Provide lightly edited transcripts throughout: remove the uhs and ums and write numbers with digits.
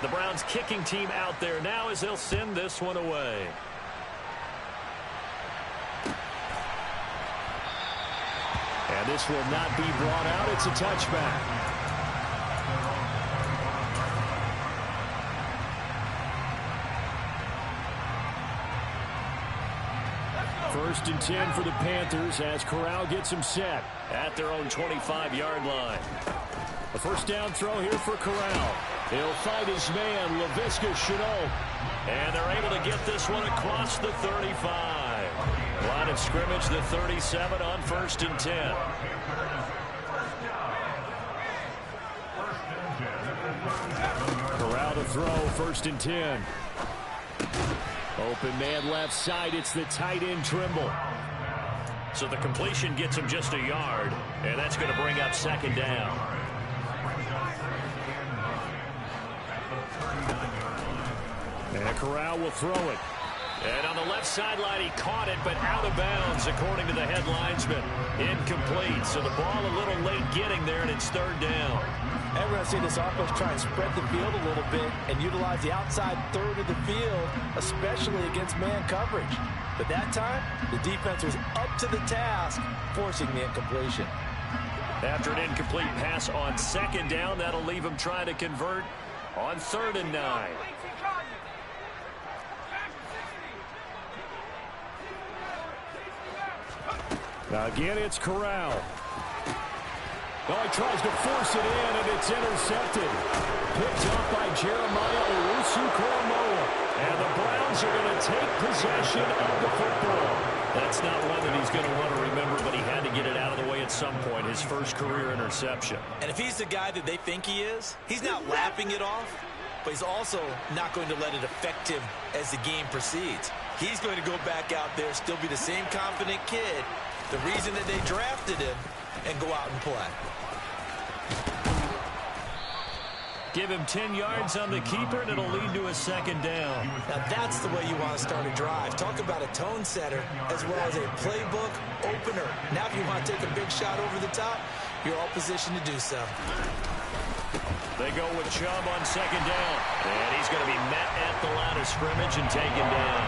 The Browns kicking team out there now as they'll send this one away. And this will not be brought out. It's a touchback. First and 10 for the Panthers as Corral gets him set at their own 25-yard line. A first down throw here for Corral. He'll find his man, Laviska Shenault. And they're able to get this one across the 35. Line of scrimmage, the 37 on first and 10. Corral to throw, first and 10. Open man left side. It's the tight end Trimble. So the completion gets him just a yard, and that's going to bring up second down. And Corral will throw it. And on the left sideline, he caught it, but out of bounds, according to the head linesman. Incomplete. So the ball a little late getting there, and it's third down. And we're going to see this offense try and spread the field a little bit and utilize the outside third of the field, especially against man coverage. But that time, the defense was up to the task, forcing the incompletion. After an incomplete pass on second down, that'll leave him trying to convert on 3rd and 9. Now again, it's Corral. Oh, he tries to force it in, and it's intercepted. Picked up by Jeremiah Owusu-Koramoah. And the Browns are going to take possession of the football. That's not one that he's going to want to remember, but he had to get it out of the way at some point, his first career interception. And if he's the guy that they think he is, he's not lapping it off, but he's also not going to let it affect him as the game proceeds. He's going to go back out there, still be the same confident kid, the reason that they drafted him, and go out and play. Give him 10 yards on the keeper, and it'll lead to a second down. Now that's the way you want to start a drive. Talk about a tone setter as well as a playbook opener. Now if you want to take a big shot over the top, you're all positioned to do so. They go with Chubb on second down. And he's going to be met at the line of scrimmage and taken down.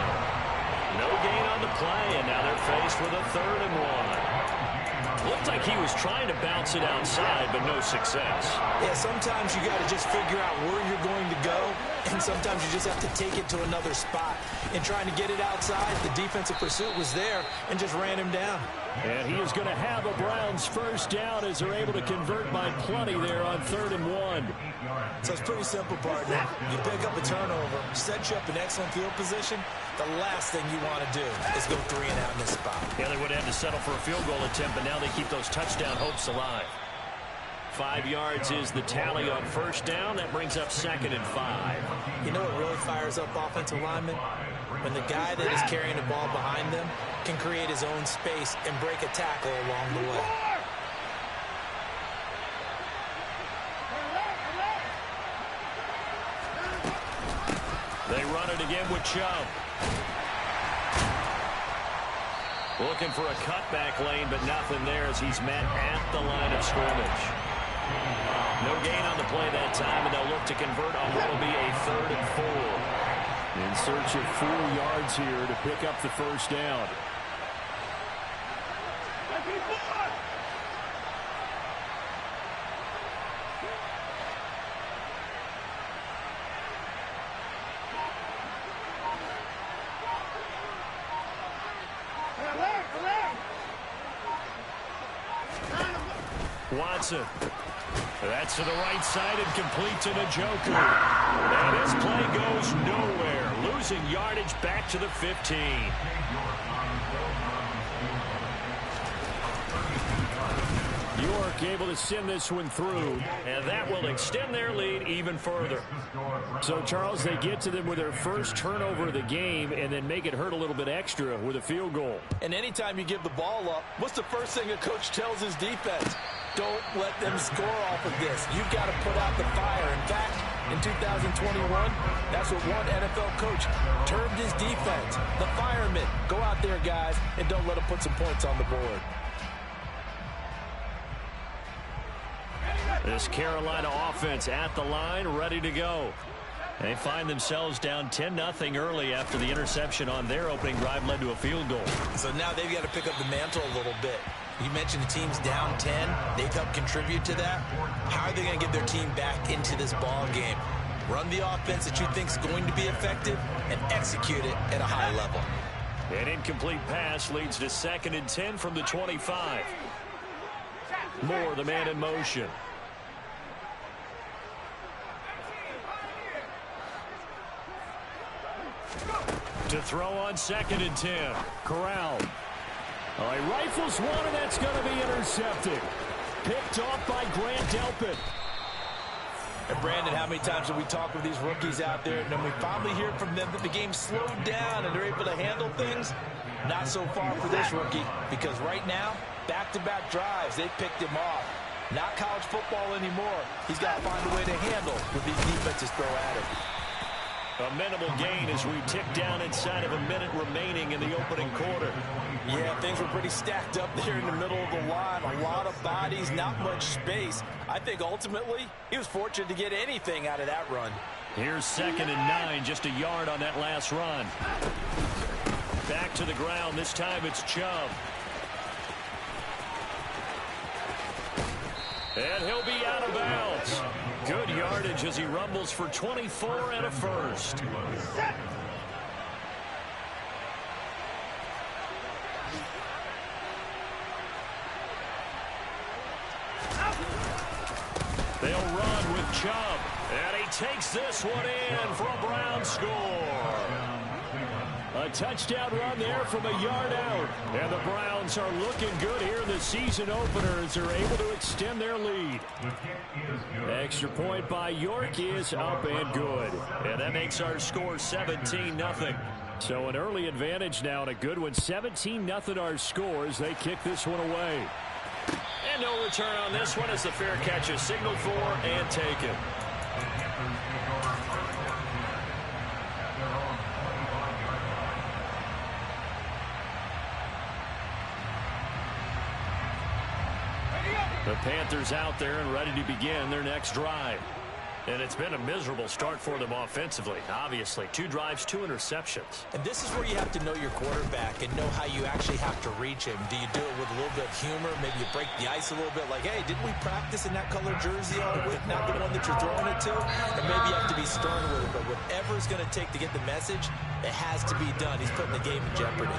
No gain on the play, and now they're faced with a 3rd and 1. Looked like he was trying to bounce it outside, but no success. Yeah, sometimes you got to just figure out where you're going to go, and sometimes you just have to take it to another spot. And trying to get it outside, the defensive pursuit was there and just ran him down. And he is going to have a Browns first down as they're able to convert by plenty there on 3rd and 1. So it's pretty simple, partner. You pick up a turnover, set you up in excellent field position. The last thing you want to do is go 3 and out in this spot. Yeah, they would have to settle for a field goal attempt, but now they keep those touchdown hopes alive. 5 yards is the tally on first down. That brings up 2nd and 5. You know what really fires up offensive linemen? When the guy that is carrying the ball behind them can create his own space and break a tackle along the way. They run it again with Chubb. Looking for a cutback lane, but nothing there as he's met at the line of scrimmage. No gain on the play that time, and they'll look to convert on what will be a 3rd and 4. In search of 4 yards here to pick up the first down. Watson. That's to the right side and complete to Njoku. And his play goes nowhere. Losing yardage back to the 15. York able to send this one through, and that will extend their lead even further. So, Charles, they get to them with their first turnover of the game and then make it hurt a little bit extra with a field goal. And anytime you give the ball up, what's the first thing a coach tells his defense? Don't let them score off of this. You've got to put out the fire. In fact, in 2021, that's what one NFL coach termed his defense. The firemen. Go out there, guys, and don't let them put some points on the board. This Carolina offense at the line, ready to go. They find themselves down 10-0 early after the interception on their opening drive led to a field goal. So now they've got to pick up the mantle a little bit. You mentioned the team's down 10. They've helped contribute to that. How are they going to get their team back into this ball game? Run the offense that you think is going to be effective and execute it at a high level. An incomplete pass leads to 2nd and 10 from the 25. Moore, the man in motion. To throw on 2nd and 10. Corral. Oh, he rifles one, and that's going to be intercepted. Picked off by Grant Delpit. And Brandon, how many times have we talked with these rookies out there, and then we finally hear from them that the game slowed down and they're able to handle things? Not so far for this rookie, because right now, back-to-back drives, they picked him off. Not college football anymore. He's got to find a way to handle what these defenses throw at him. A minimal gain as we tick down inside of a minute remaining in the opening quarter. Yeah, things were pretty stacked up there in the middle of the line. A lot of bodies, not much space. I think ultimately he was fortunate to get anything out of that run. Here's 2nd and 9, just a yard on that last run. Back to the ground. This time it's Chubb. And he'll be out of bounds. Good yardage as he rumbles for 24 and a first. They'll run with Chubb. And he takes this one in for a Brown score. A touchdown run there from a yard out. And the Browns are looking good here in the season opener as they're able to extend their lead. Extra point by York is up and good. And that makes our score 17-0. So an early advantage now and a good one. 17-0 our score as they kick this one away. And no return on this one as the fair catch is signaled for and taken. The Panthers out there and ready to begin their next drive. And it's been a miserable start for them offensively. Obviously, 2 drives, 2 interceptions. And this is where you have to know your quarterback and know how you actually have to reach him. Do you do it with a little bit of humor? Maybe you break the ice a little bit like, hey, didn't we practice in that color jersey all week? Not the one that you're throwing it to? And maybe you have to be stern with it. But whatever it's going to take to get the message, it has to be done. He's putting the game in jeopardy.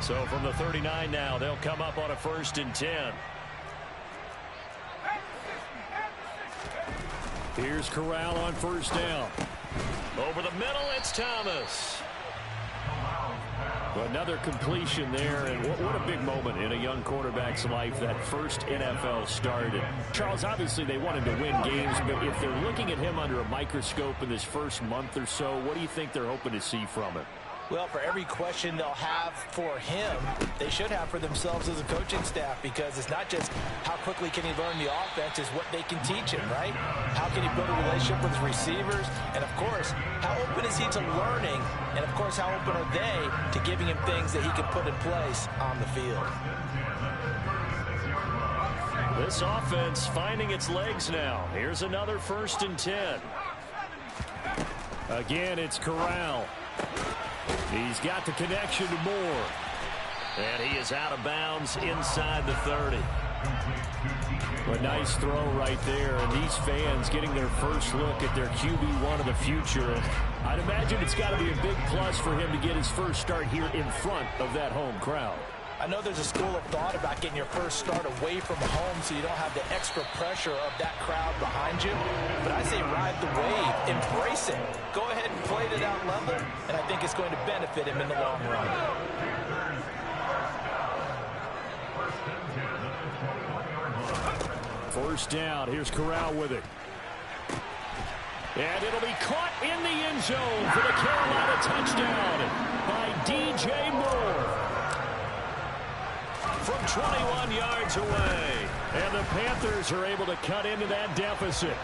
So from the 39 now, they'll come up on a 1st and 10. Here's Corral on 1st down. Over the middle, it's Thomas. Another completion there, and what a big moment in a young quarterback's life, that first NFL start. And Charles, obviously they want him to win games, but if they're looking at him under a microscope in this first month or so, what do you think they're hoping to see from him? Well, for every question they'll have for him, they should have for themselves as a coaching staff, because it's not just how quickly can he learn the offense, it's what they can teach him, right? How can he build a relationship with his receivers? And, of course, how open is he to learning? And, of course, how open are they to giving him things that he can put in place on the field? This offense finding its legs now. Here's another 1st and 10. Again, it's Corral. He's got the connection to Moore. And he is out of bounds inside the 30. A nice throw right there. And these fans getting their first look at their QB1 of the future. And I'd imagine it's got to be a big plus for him to get his first start here in front of that home crowd. I know there's a school of thought about getting your first start away from home so you don't have the extra pressure of that crowd behind you. But I say ride the wave, embrace it. Go ahead and play to that level, and I think it's going to benefit him in the long run. First down, here's Corral with it. And it'll be caught in the end zone for the Carolina touchdown by DJ Moore. From 21 yards away. And the Panthers are able to cut into that deficit.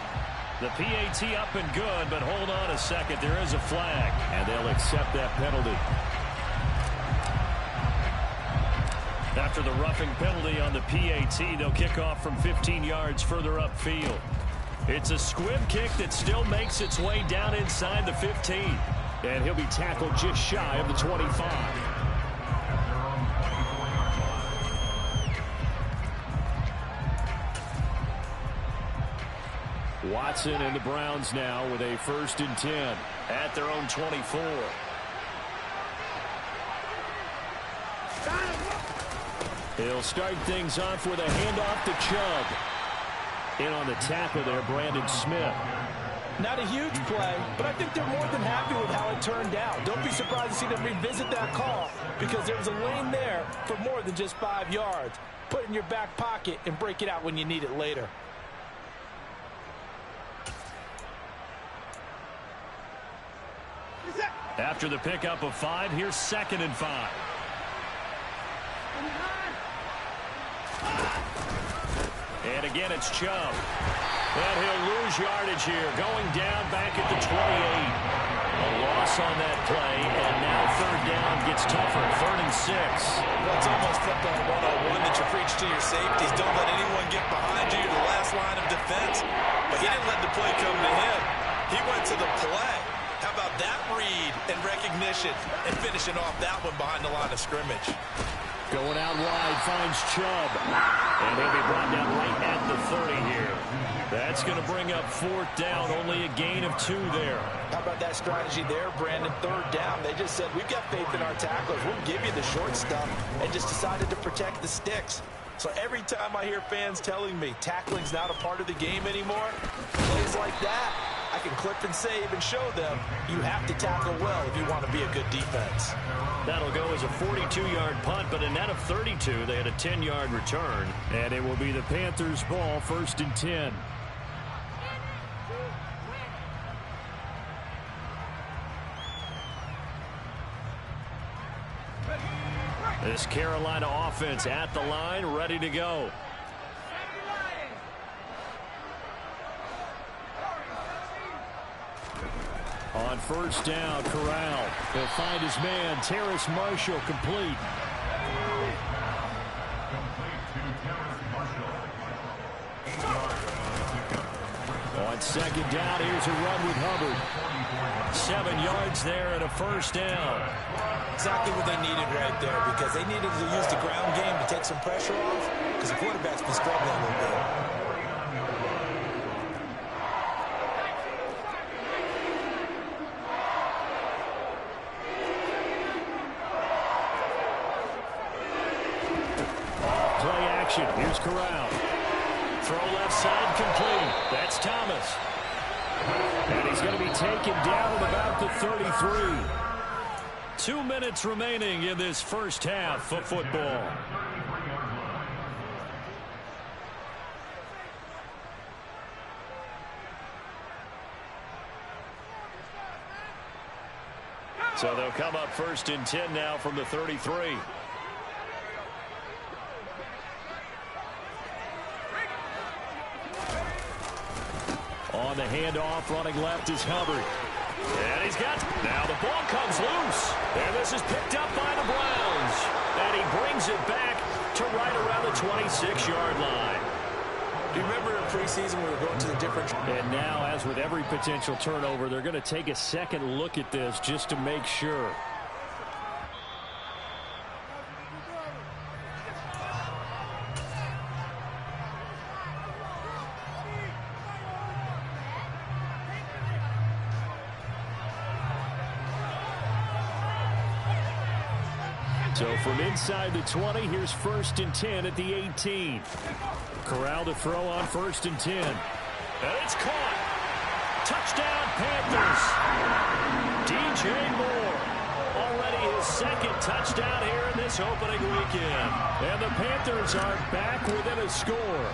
The PAT up and good, but hold on a second. There is a flag, and they'll accept that penalty. After the roughing penalty on the PAT, they'll kick off from 15 yards further upfield. It's a squib kick that still makes its way down inside the 15. And he'll be tackled just shy of the 25. Watson and the Browns now with a 1st and 10 at their own 24. He'll start things off with a handoff to Chubb. In on the tackle there, Brandon Smith. Not a huge play, but I think they're more than happy with how it turned out. Don't be surprised to see them revisit that call because there was a lane there for more than just 5 yards. Put it in your back pocket and break it out when you need it later. After the pickup of 5, here's 2nd and 5. And again, it's Chubb. But he'll lose yardage here, going down back at the 28. A loss on that play, and now 3rd down gets tougher, 3rd and 6. Well, it's almost football 101 that you preach to your safeties. Don't let anyone get behind you, the last line of defense. But he didn't let the play come to him. He went to the play. How about that read and recognition and finishing off that one behind the line of scrimmage? Going out wide, finds Chubb. And he'll be brought down right at the 30 here. That's going to bring up 4th down, only a gain of 2 there. How about that strategy there, Brandon? 3rd down. They just said, we've got faith in our tacklers. We'll give you the short stuff, and just decided to protect the sticks. So every time I hear fans telling me tackling's not a part of the game anymore, plays like that, I can clip and save and show them you have to tackle well if you want to be a good defense. That'll go as a 42-yard punt, but a net of 32. They had a 10-yard return, and it will be the Panthers' ball, 1st and 10. This Carolina offense at the line, ready to go. On 1st down, Corral. He'll find his man, Terrace Marshall, complete. On 2nd down, here's a run with Hubbard. 7 yards there and a 1st down. Exactly what they needed right there, because they needed to use the ground game to take some pressure off, because the quarterback's been struggling a little bit. Play action. Here's Corral. Throw left side, complete. That's Thomas. And he's going to be taken down at about the 33. 2 minutes remaining in this 1st half of football. So they'll come up 1st and 10 now from the 33. On the handoff, running left is Hubbard. And he's got, now the ball comes loose. And this is picked up by the Browns. And he brings it back to right around the 26-yard line. Do you remember in preseason we were going to the different... And now, as with every potential turnover, they're going to take a second look at this just to make sure. So from inside the 20, here's 1st and 10 at the 18. Corral to throw on 1st and 10. And it's caught. Touchdown, Panthers. DJ Moore. Already his 2nd touchdown here in this opening weekend. And the Panthers are back within a score.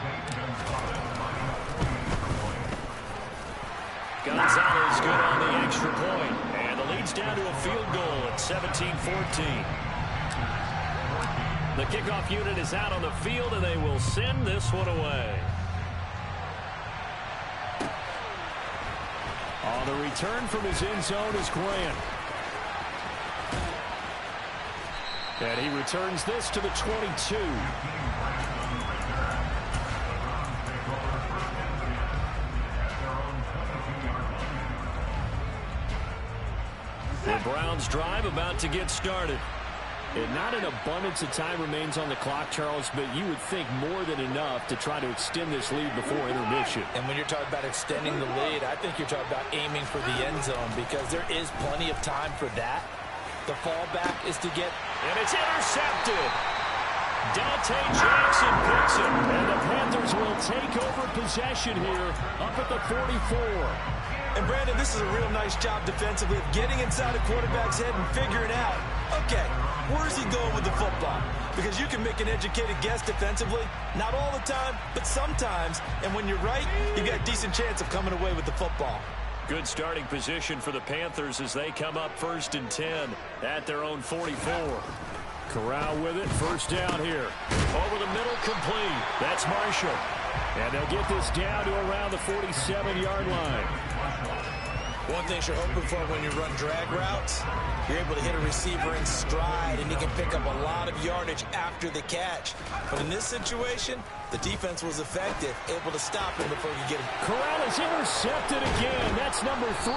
Gonzalez good on the extra point. And the lead's down to a field goal at 17-14. The kickoff unit is out on the field, and they will send this one away. On the return from his end zone is Grant. And he returns this to the 22. The Browns drive about to get started. And not an abundance of time remains on the clock, Charles, but you would think more than enough to try to extend this lead before intermission. And when you're talking about extending the lead, I think you're talking about aiming for the end zone because there is plenty of time for that. The fallback is to get... And it's intercepted. Dante Jackson picks it. And the Panthers will take over possession here up at the 44. And, Brandon, this is a real nice job defensively of getting inside a quarterback's head and figuring out, okay, where's he going with the football? Because you can make an educated guess defensively, not all the time, but sometimes. And when you're right, you've got a decent chance of coming away with the football. Good starting position for the Panthers as they come up 1st and 10 at their own 44. Corral with it, first down here. Over the middle, complete. That's Marshall. And they'll get this down to around the 47-yard line. One thing you're hoping for when you run drag routes, you're able to hit a receiver in stride, and you can pick up a lot of yardage after the catch. But in this situation, the defense was effective, able to stop him before you get him. Corral is intercepted again. That's number 3.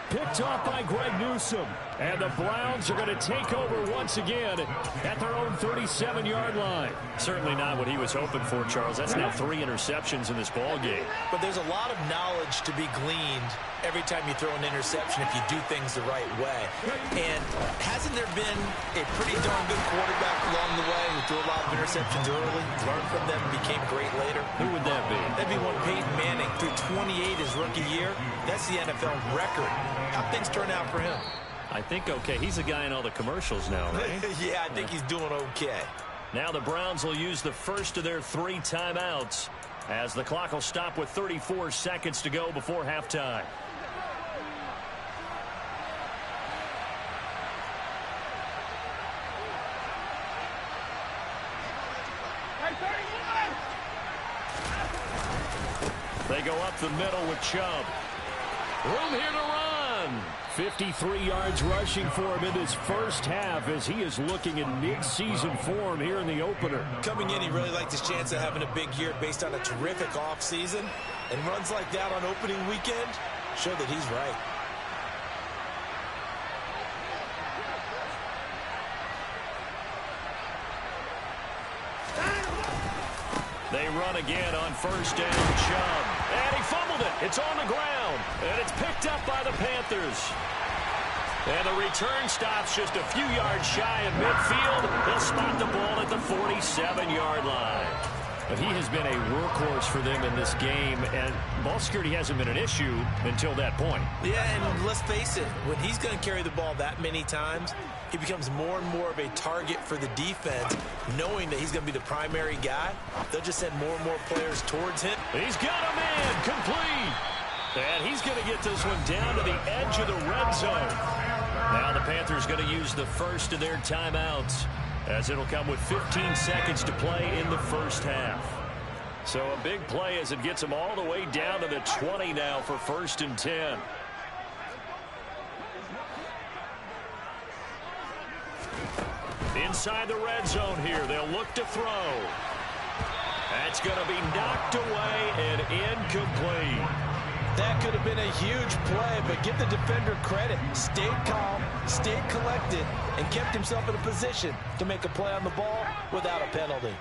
Picked off by Greg Newsome. And the Browns are going to take over once again at their own 37-yard line. Certainly not what he was hoping for, Charles. That's now 3 interceptions in this ball game. But there's a lot of knowledge to be gleaned every time you throw an interception if you do things the right way. And hasn't there been a pretty darn good quarterback along the way who threw a lot of interceptions early, learned from them, and became great later? Who would that be? That'd be one Peyton Manning. Threw 28 his rookie year. That's the NFL record. How things turn out for him? I think okay. He's a guy in all the commercials now, right? Yeah, I think he's doing okay. Now the Browns will use the first of their 3 timeouts as the clock will stop with 34 seconds to go before halftime. They go up the middle with Chubb. Room here to run. 53 yards rushing for him in this first half as he is looking in mid-season form here in the opener. Coming in, he really liked his chance of having a big year based on a terrific offseason. And runs like that on opening weekend show that he's right. They run again on first down. Chubb. And he fumbled it. It's on the ground. And it's picked up by the Panthers. And the return stops just a few yards shy of midfield. They'll spot the ball at the 47-yard line. But he has been a workhorse for them in this game, and ball security hasn't been an issue until that point. Yeah, and let's face it, when he's going to carry the ball that many times, he becomes more and more of a target for the defense, knowing that he's going to be the primary guy. They'll just send more and more players towards him. He's got a man, complete. And he's going to get this one down to the edge of the red zone. Now the Panthers going to use the first of their timeouts, as it'll come with 15 seconds to play in the first half. So a big play as it gets them all the way down to the 20 now for 1st and 10. Inside the red zone here, they'll look to throw. That's going to be knocked away and incomplete. That could have been a huge play, but give the defender credit. Stayed calm, stayed collected, and kept himself in a position to make a play on the ball without a penalty.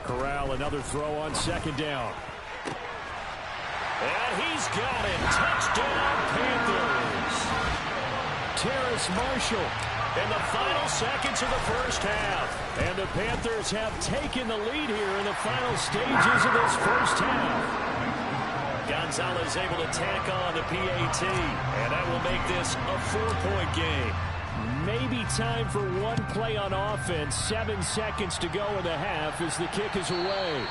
Corral, another throw on 2nd down. And he's got it. Touchdown, Panthers. Terrace Marshall in the final seconds of the first half. And the Panthers have taken the lead here in the final stages of this first half. Gonzalez able to tack on the PAT, and that will make this a 4-point game. Maybe time for one play on offense. 7 seconds to go in the half as the kick is away.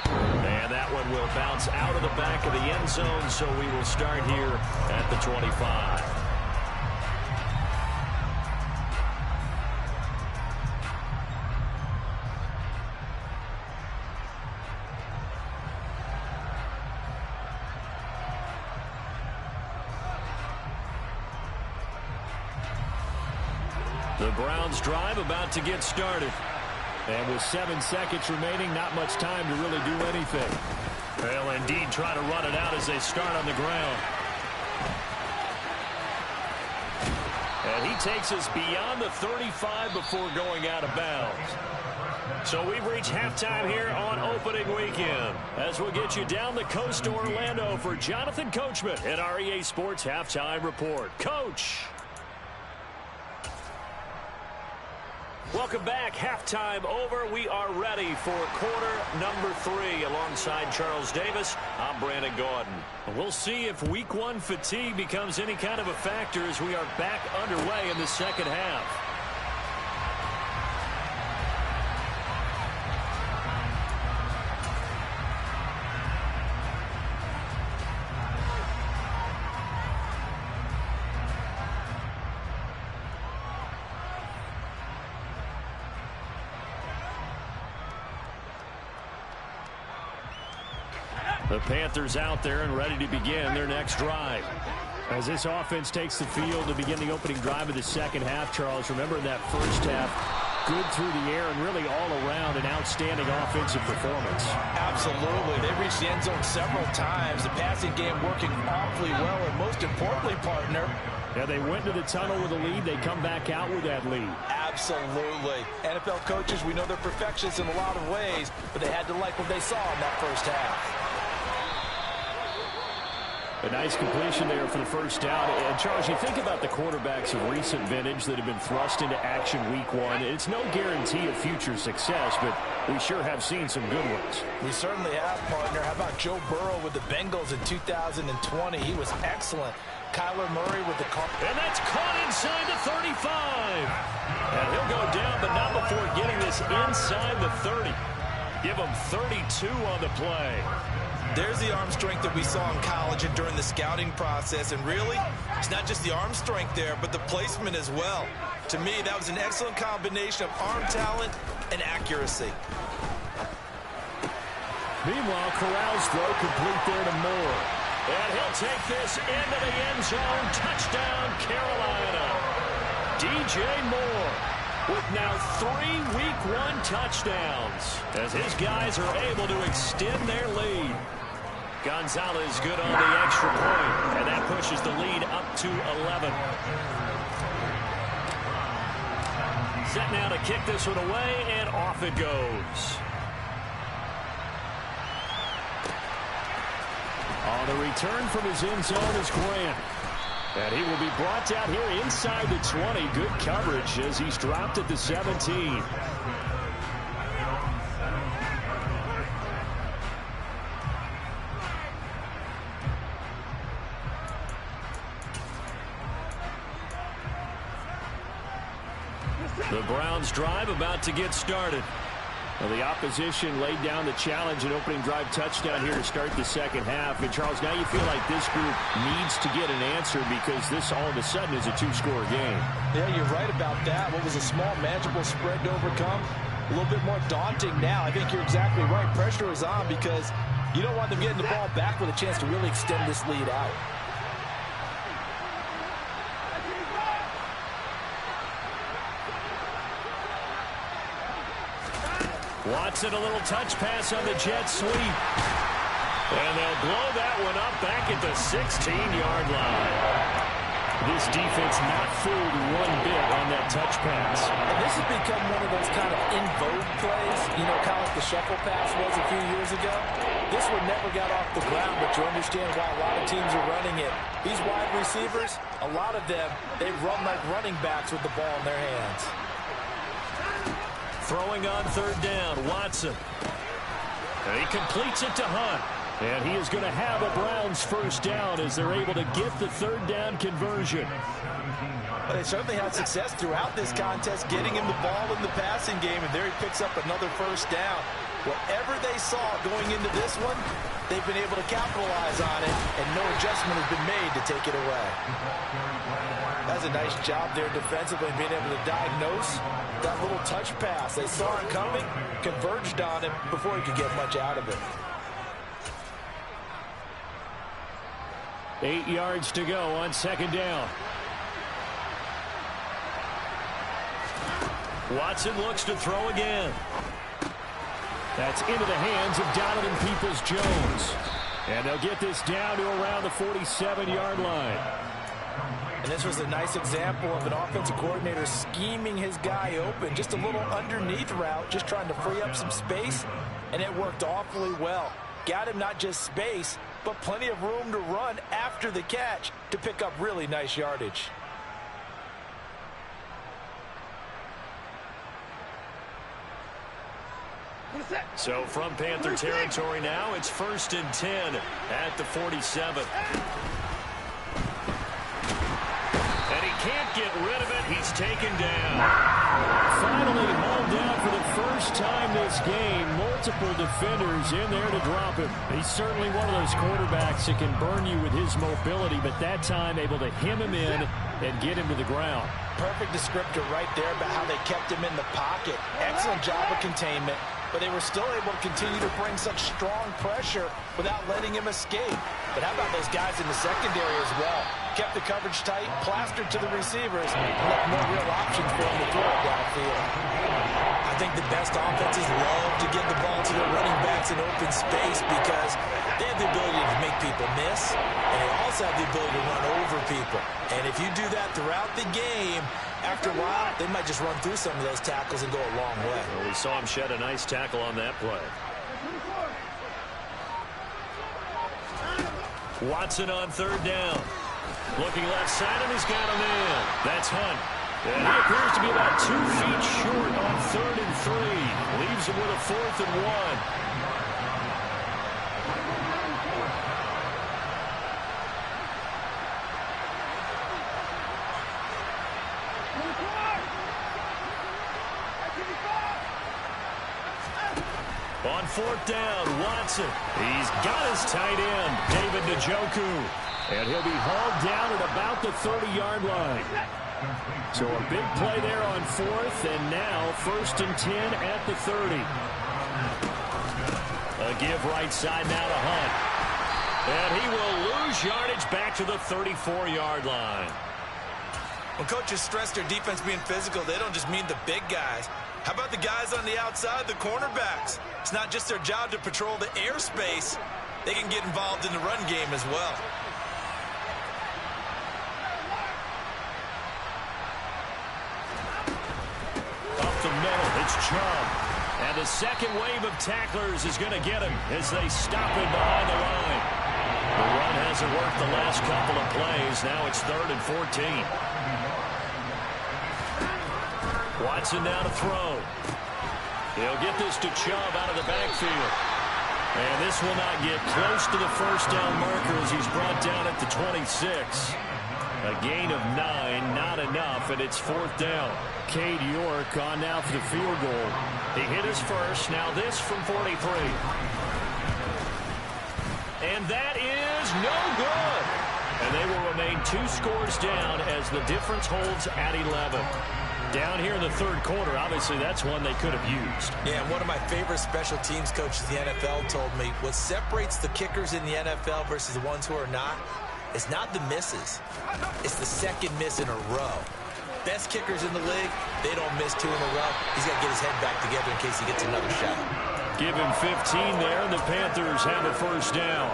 And that one will bounce out of the back of the end zone, so we will start here at the 25. The Browns drive about to get started. And with 7 seconds remaining, not much time to really do anything. They'll indeed try to run it out as they start on the ground. And he takes us beyond the 35 before going out of bounds. So we've reached halftime here on opening weekend. As we'll get you down the coast to Orlando for Jonathan Coachman at our EA Sports Halftime Report. Coach. Welcome back. Halftime over. We are ready for quarter number 3 alongside Charles Davis. I'm Brandon Gaudin. We'll see if week 1 fatigue becomes any kind of a factor as we are back underway in the second half. The Panthers out there and ready to begin their next drive. As this offense takes the field to begin the opening drive of the second half, Charles, remember in that first half, good through the air and really all around an outstanding offensive performance. Absolutely. They reached the end zone several times. The passing game working awfully well, and most importantly, partner. Yeah, they went to the tunnel with a lead. They come back out with that lead. Absolutely. NFL coaches, we know they're perfectionists in a lot of ways, but they had to like what they saw in that first half. A nice completion there for the first down. And, Charles, you think about the quarterbacks of recent vintage that have been thrust into action week 1. It's no guarantee of future success, but we sure have seen some good ones. We certainly have, partner. How about Joe Burrow with the Bengals in 2020? He was excellent. Kyler Murray with the Cardinals. And that's caught inside the 35. And he'll go down, but not before getting this inside the 30. Give him 32 on the play. There's the arm strength that we saw in college and during the scouting process. And really, it's not just the arm strength there, but the placement as well. To me, that was an excellent combination of arm talent and accuracy. Meanwhile, Corral's throw complete there to Moore. And he'll take this into the end zone. Touchdown, Carolina. DJ Moore with now 3 week 1 touchdowns as his guys are able to extend their lead. Gonzalez good on the extra point, and that pushes the lead up to 11. Set now to kick this one away, and off it goes. On the return from his end zone is Grant. And he will be brought down here inside the 20. Good coverage as he's dropped at the 17. The Browns drive about to get started. Well, the opposition laid down the challenge and opening drive touchdown here to start the second half. And, Charles, now you feel like this group needs to get an answer because this all of a sudden is a 2-score game. Yeah, you're right about that. What was a small, manageable spread to overcome, a little bit more daunting now. I think you're exactly right. Pressure is on because you don't want them getting the ball back with a chance to really extend this lead out. Watson, a little touch pass on the jet sweep. And they'll blow that one up back at the 16-yard line. This defense not fooled one bit on that touch pass. And this has become one of those kind of in vogue plays, you know, kind of like the shuffle pass was a few years ago. This one never got off the ground, but you understand why a lot of teams are running it. These wide receivers, a lot of them, they run like running backs with the ball in their hands. Throwing on third down, Watson. And he completes it to Hunt. And he is going to have a Browns first down as they're able to get the third down conversion. Well, they certainly had success throughout this contest, getting him the ball in the passing game, and there he picks up another first down. Whatever they saw going into this one, they've been able to capitalize on it, and no adjustment has been made to take it away. That's a nice job there defensively, being able to diagnose that little touch pass. They saw it coming, converged on him before he could get much out of it. 8 yards to go on second down. Watson looks to throw again. That's into the hands of Donovan Peoples-Jones. And they'll get this down to around the 47-yard line. And this was a nice example of an offensive coordinator scheming his guy open. Just a little underneath route, just trying to free up some space. And it worked awfully well. Got him not just space, but plenty of room to run after the catch to pick up really nice yardage. So from Panther territory now, it's 1st and 10 at the 47. And he can't get rid of it. He's taken down. Finally hauled down for the first time this game. Multiple defenders in there to drop him. He's certainly one of those quarterbacks that can burn you with his mobility, but that time able to hem him in and get him to the ground. Perfect descriptor right there about how they kept him in the pocket. Excellent job of containment, but they were still able to continue to bring such strong pressure without letting him escape. But how about those guys in the secondary as well? Kept the coverage tight, plastered to the receivers, and left no real options for him to throw it downfield. I think the best offenses love to get the ball to their running backs in open space because they have the ability to make people miss, and they also have the ability to run over people. And if you do that throughout the game, after a while, they might just run through some of those tackles and go a long way. Well, we saw him shed a nice tackle on that play. Watson on 3rd down. Looking left side, and he's got him in. That's Hunt. And he appears to be about 2 feet short on 3rd and 3. Leaves him with a 4th and 1. On 4th down, Watson. He's got his tight end, David Njoku. And he'll be hauled down at about the 30-yard line. So a big play there on 4th, and now 1st and 10 at the 30. A give right side now to Hunt. And he will lose yardage back to the 34-yard line. When coaches stress their defense being physical, they don't just mean the big guys. How about the guys on the outside, the cornerbacks? It's not just their job to patrol the airspace. They can get involved in the run game as well. Up the middle, it's Chubb. And the second wave of tacklers is going to get him as they stop him behind the line. The run hasn't worked the last couple of plays. Now it's 3rd and 14. Watson now to throw. He'll get this to Chubb out of the backfield. And this will not get close to the first down marker as he's brought down at the 26. A gain of 9, not enough, and it's 4th down. Cade York on now for the field goal. He hit his first, now this from 43. And that is no good. And they will remain 2 scores down as the difference holds at 11. Down here in the 3rd quarter, obviously that's one they could have used. Yeah, and one of my favorite special teams coaches in the NFL told me what separates the kickers in the NFL versus the ones who are not is not the misses. It's the second miss in a row. Best kickers in the league, they don't miss 2 in a row. He's got to get his head back together in case he gets another shot. Give him 15 there, and the Panthers have a 1st down.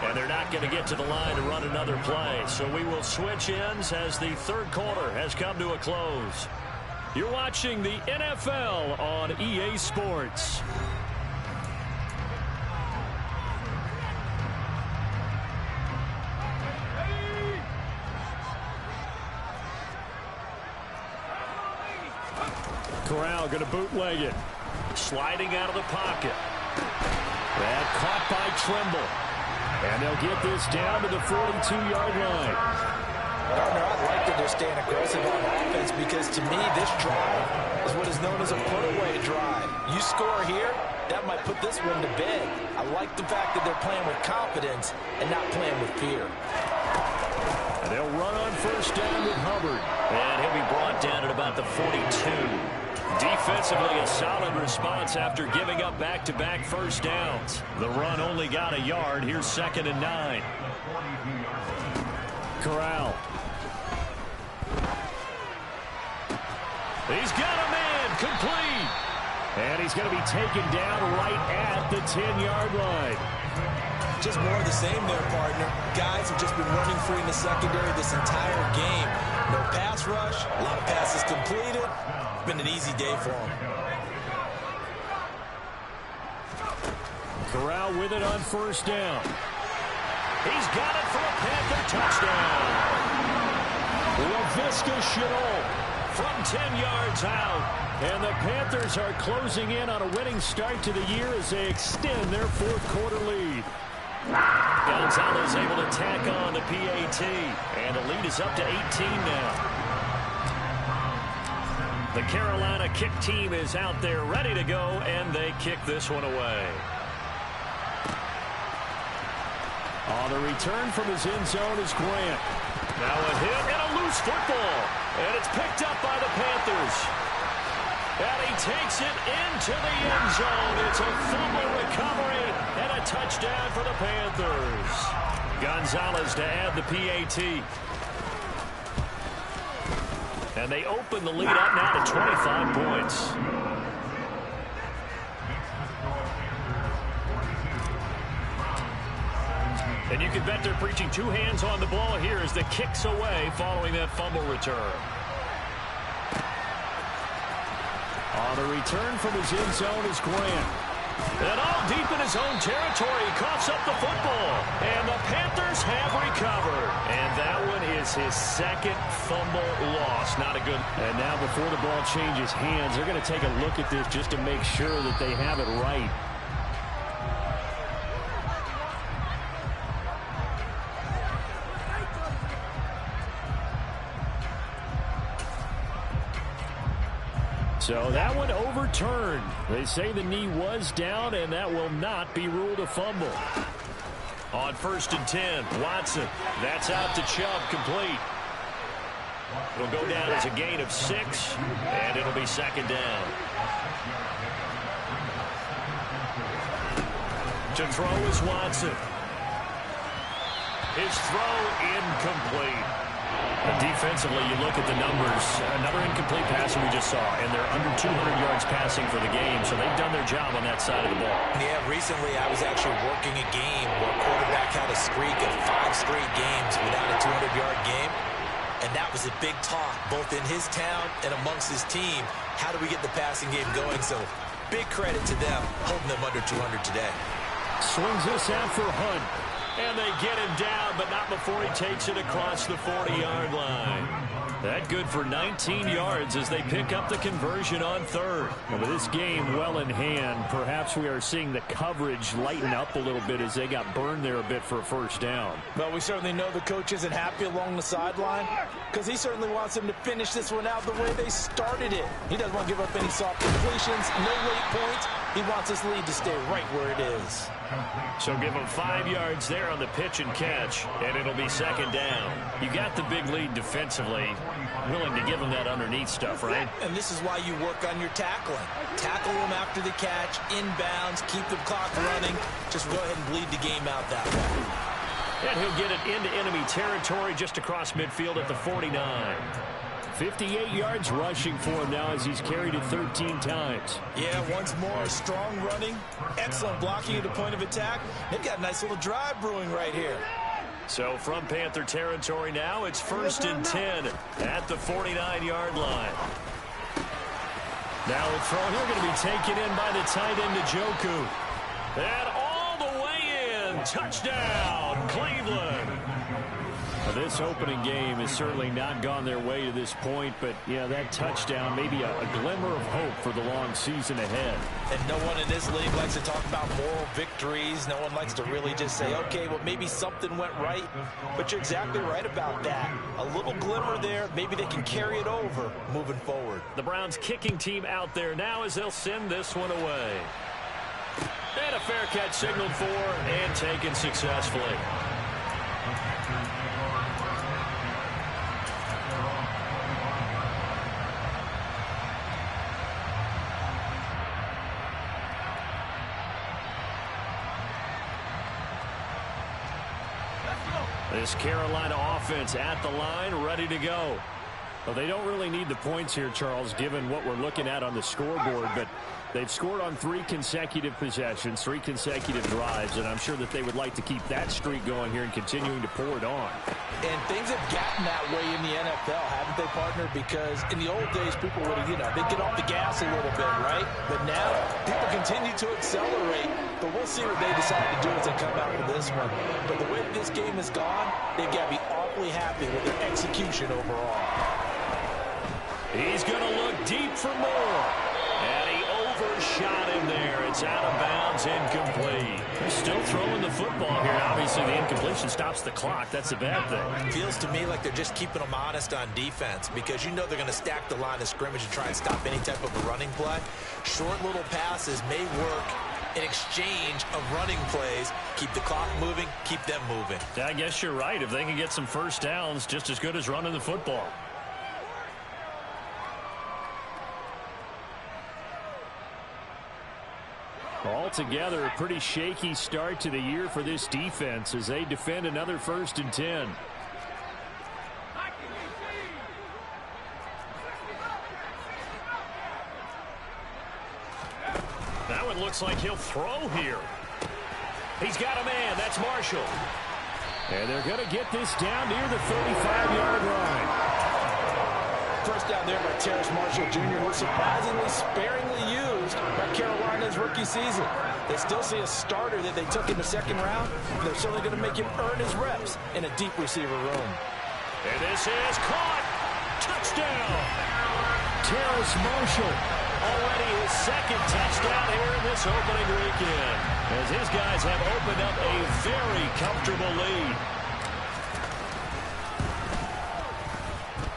And they're not going to get to the line to run another play. So we will switch ends as the 3rd quarter has come to a close. You're watching the NFL on EA Sports. Corral going to bootleg it. Sliding out of the pocket. That caught by Trimble. And they'll get this down to the 42-yard line. Gardner, I like that they're staying aggressive on offense because to me this drive is what is known as a put-away drive. You score here, that might put this one to bed. I like the fact that they're playing with confidence and not playing with fear. And they'll run on 1st down with Hubbard. And he'll be brought down at about the 42. Defensively, a solid response after giving up back-to-back 1st downs. The run only got a yard. Here's 2nd and 9. He's got a man complete. And he's going to be taken down right at the 10-yard line. Just more of the same there, partner. Guys have just been running free in the secondary this entire game. No pass rush, a lot of passes completed. It's been an easy day for them. Corral with it on first down. He's got it for a Panther touchdown. LaVisca Chenault from 10 yards out. And the Panthers are closing in on a winning start to the year as they extend their fourth-quarter lead. Gonzalez able to tack on the PAT. And the lead is up to 18 now. The Carolina kick team is out there ready to go, and they kick this one away. On the return from his end zone is Grant. Now a hit and a loose football. And it's picked up by the Panthers. And he takes it into the end zone. It's a fumble recovery and a touchdown for the Panthers. Gonzalez to add the PAT. And they open the lead up now to 25 points. And you can bet they're preaching two hands on the ball here as the kick's away following that fumble return. On the return from his end zone is Grant. And all deep in his own territory, he coughs up the football. And the Panthers have recovered. And that one is his second fumble loss. Not a good. And now before the ball changes hands, they're going to take a look at this just to make sure that they have it right. So that one overturned. They say the knee was down, and that will not be ruled a fumble. On 1st and 10, Watson. That's out to Chubb, complete. It'll go down as a gain of 6, and it'll be second down. To throw is Watson. His throw incomplete. Defensively, you look at the numbers. Another incomplete pass we just saw, and they're under 200 yards passing for the game, so they've done their job on that side of the ball. Yeah, recently I was actually working a game where a quarterback had a streak of 5 straight games without a 200-yard game, and that was a big talk, both in his town and amongst his team. How do we get the passing game going? So big credit to them, holding them under 200 today. Swings this out for Hunt. And they get him down, but not before he takes it across the 40-yard line. That good for 19 yards as they pick up the conversion on 3rd. And with this game well in hand, perhaps we are seeing the coverage lighten up a little bit as they got burned there a bit for a first down. Well, we certainly know the coach isn't happy along the sideline because he certainly wants them to finish this one out the way they started it. He doesn't want to give up any soft completions, no late points. He wants this lead to stay right where it is. So give him 5 yards there on the pitch and catch, and it'll be second down. You got the big lead defensively, willing to give him that underneath stuff, right? And this is why you work on your tackling. Tackle them after the catch, inbounds, keep the clock running. Just go ahead and bleed the game out that way. And he'll get it into enemy territory just across midfield at the 49. 58 yards rushing for him now as he's carried it 13 times. Yeah, once more, strong running, excellent blocking at the point of attack. They've got a nice little drive brewing right here. So from Panther territory now, it's 1st and 10 at the 49-yard line. Now a throw here going to be taken in by the tight end Njoku. And all the way in. Touchdown, Cleveland. This opening game has certainly not gone their way to this point, but, yeah, that touchdown, maybe a glimmer of hope for the long season ahead. And no one in this league likes to talk about moral victories. No one likes to really just say, okay, well, maybe something went right. But you're exactly right about that. A little glimmer there. Maybe they can carry it over moving forward. The Browns kicking team out there now as they'll send this one away. And a fair catch signaled for and taken successfully. This Carolina offense at the line, ready to go. Well, they don't really need the points here, Charles, given what we're looking at on the scoreboard, but they've scored on 3 consecutive possessions, 3 consecutive drives, and I'm sure that they would like to keep that streak going here and continuing to pour it on. And things have gotten that way in the NFL, haven't they, partner? Because in the old days, people would have, they'd get off the gas a little bit, right? But now, people continue to accelerate. But we'll see what they decide to do as they come out with this one. But the way this game has gone, they've got to be awfully happy with their execution overall. He's going to look deep for more. And he overshot him there. It's out of bounds, incomplete. They're still throwing the football here. Obviously, the incompletion stops the clock. That's a bad thing. Feels to me like they're just keeping them honest on defense because they're going to stack the line of scrimmage and try and stop any type of a running play. Short little passes may work in exchange of running plays. Keep the clock moving, keep them moving. I guess you're right. If they can get some first downs, just as good as running the football. Altogether, a pretty shaky start to the year for this defense as they defend another 1st and 10. That one looks like he'll throw here. He's got a man. That's Marshall. And they're going to get this down near the 35-yard line. First down there by Terrace Marshall Jr., who was surprisingly sparingly used by Carolina's rookie season. They still see a starter that they took in the 2nd round. They're certainly going to make him earn his reps in a deep receiver room. And this is caught. Touchdown. Terrace Marshall. Already his 2nd touchdown here in this opening weekend, as his guys have opened up a very comfortable lead.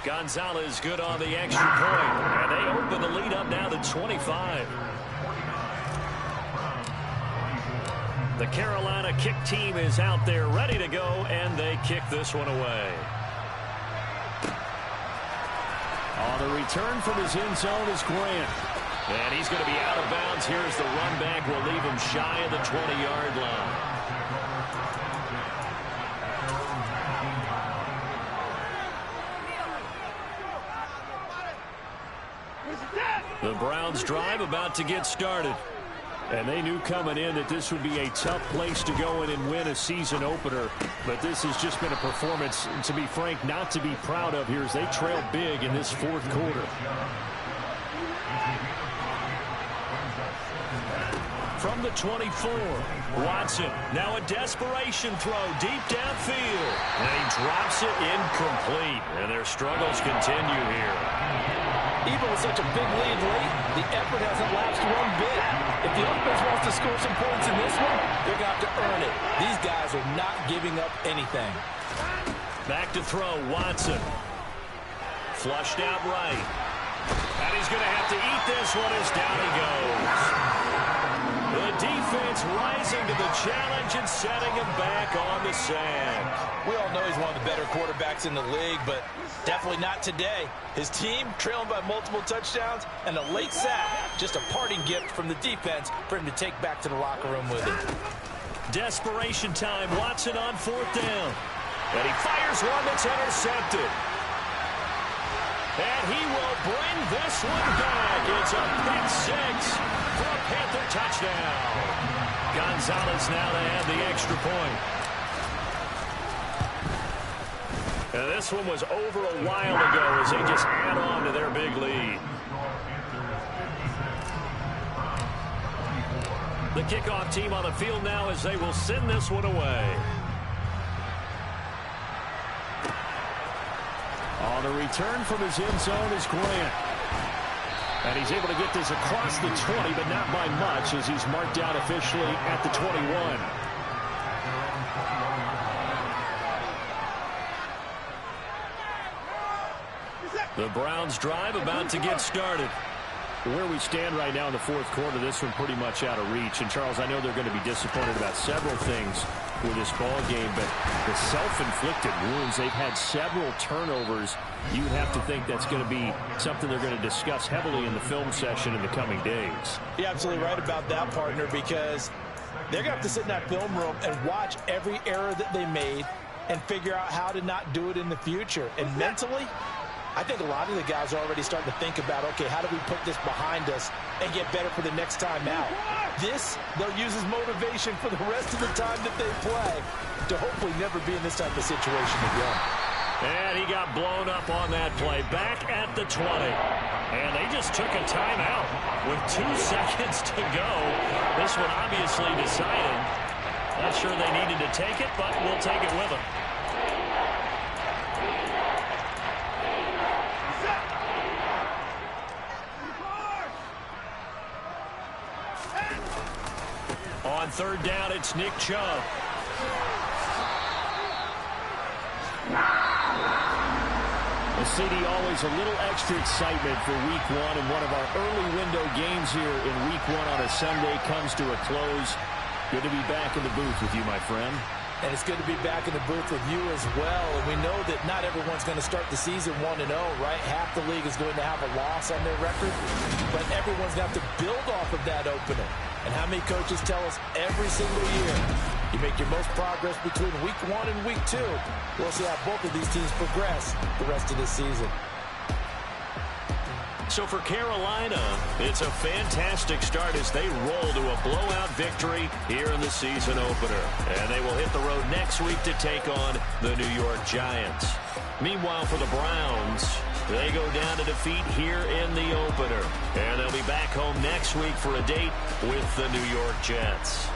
Gonzalez good on the extra point, and they open the lead up now to 25. The Carolina kick team is out there ready to go, and they kick this one away. On the return from his end zone is Grant. And he's going to be out of bounds here as the run back will leave him shy of the 20-yard line. The Browns drive about to get started. And they knew coming in that this would be a tough place to go in and win a season opener. But this has just been a performance, to be frank, not to be proud of here as they trail big in this 4th quarter. From the 24, Watson. Now a desperation throw deep downfield. And he drops it incomplete. And their struggles continue here. Even with such a big lead late, the effort hasn't lapsed one bit. If the offense wants to score some points in this one, they're going to have to earn it. These guys are not giving up anything. Back to throw, Watson. Flushed out right. And he's going to have to eat this one as down he goes. The defense rising to the challenge and setting him back on the sand. We all know he's one of the better quarterbacks in the league, but definitely not today. His team trailing by multiple touchdowns, and a late sack, just a parting gift from the defense for him to take back to the locker room with him. Desperation time, Watson on 4th down. And he fires one that's intercepted. And he will bring this one back. It's a pick 6 for a Panther touchdown. Gonzalez now to add the extra point. And this one was over a while ago as they just add on to their big lead. The kickoff team on the field now as they will send this one away. On the return from his end zone is Grant. And he's able to get this across the 20, but not by much as he's marked out officially at the 21. The Browns drive about to get started. Where we stand right now in the 4th quarter, this one pretty much out of reach. And, Charles, I know they're going to be disappointed about several things with this ball game, but the self-inflicted wounds, they've had several turnovers. You'd have to think that's going to be something they're going to discuss heavily in the film session in the coming days. You're absolutely right about that, partner, because they're going to have to sit in that film room and watch every error that they made and figure out how to not do it in the future. And mentally, I think a lot of the guys are already starting to think about, okay, how do we put this behind us and get better for the next time out? This, they'll use as motivation for the rest of the time that they play to hopefully never be in this type of situation again. And he got blown up on that play. Back at the 20. And they just took a timeout with 2 seconds to go. This one obviously decided. Not sure they needed to take it, but we'll take it with them. On third down, it's Nick Chubb. The city always a little extra excitement for week one, and one of our early window games here in week one on a Sunday comes to a close. Good to be back in the booth with you, my friend. And it's good to be back in the booth with you as well. And we know that not everyone's going to start the season 1-0, right? Half the league is going to have a loss on their record. But everyone's going to have to build off of that opener. And how many coaches tell us every single year, you make your most progress between week 1 and week 2. We'll see how both of these teams progress the rest of this season. So for Carolina, it's a fantastic start as they roll to a blowout victory here in the season opener. And they will hit the road next week to take on the New York Giants. Meanwhile, for the Browns, they go down to defeat here in the opener. And they'll be back home next week for a date with the New York Jets.